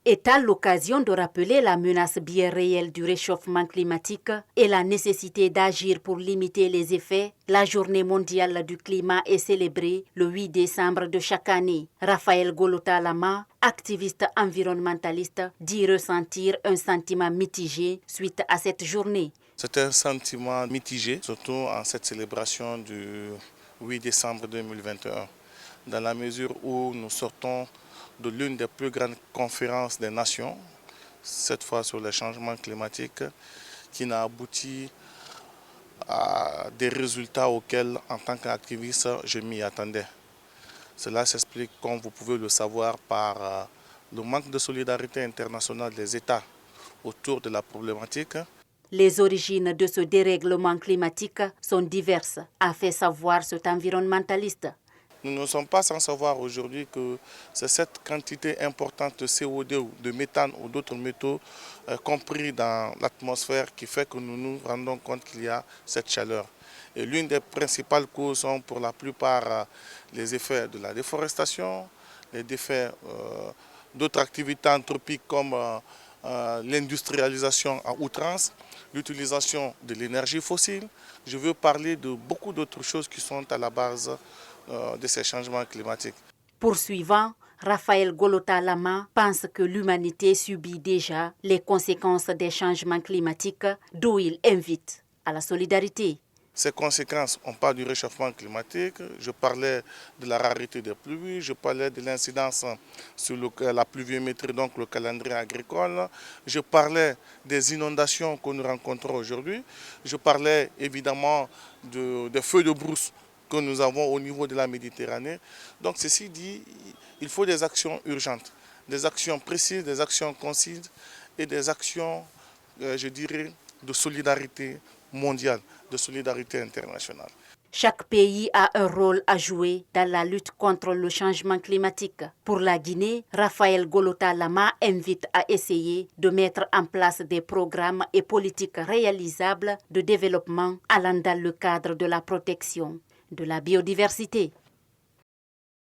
est à l'occasion de rappeler la menace bien réelle du réchauffement climatique et la nécessité d'agir pour limiter les effets. La journée mondiale du climat est célébrée le 8 décembre de chaque année. Raphaël Golota Lama, activiste environnementaliste, dit ressentir un sentiment mitigé suite à cette journée. C'est un sentiment mitigé, surtout en cette célébration du 8 décembre 2021, dans la mesure où nous sortons de l'une des plus grandes conférences des nations, cette fois sur le changement climatique, qui n'a abouti à des résultats auxquels, en tant qu'activiste, je m'y attendais. Cela s'explique, comme vous pouvez le savoir, par le manque de solidarité internationale des États autour de la problématique. Les origines de ce dérèglement climatique sont diverses, a fait savoir cet environnementaliste. Nous ne sommes pas sans savoir aujourd'hui que c'est cette quantité importante de CO2 ou de méthane ou d'autres métaux compris dans l'atmosphère qui fait que nous nous rendons compte qu'il y a cette chaleur. Et l'une des principales causes sont pour la plupart les effets de la déforestation, les effets d'autres activités anthropiques comme l'industrialisation à outrance, l'utilisation de l'énergie fossile. Je veux parler de beaucoup d'autres choses qui sont à la base de ces changements climatiques. Poursuivant, Raphaël Golota Lama pense que l'humanité subit déjà les conséquences des changements climatiques, d'où il invite à la solidarité. Ces conséquences, on parle du réchauffement climatique, je parlais de la rareté des pluies, je parlais de l'incidence sur la pluviométrie, donc le calendrier agricole, je parlais des inondations que nous rencontrons aujourd'hui, je parlais évidemment des feux de brousse que nous avons au niveau de la Méditerranée. Donc ceci dit, il faut des actions urgentes, des actions précises, des actions concises et des actions, je dirais, de solidarité mondiale, de solidarité internationale. Chaque pays a un rôle à jouer dans la lutte contre le changement climatique. Pour la Guinée, Raphaël Golota Lama invite à essayer de mettre en place des programmes et politiques réalisables de développement allant dans le cadre de la protection de la biodiversité.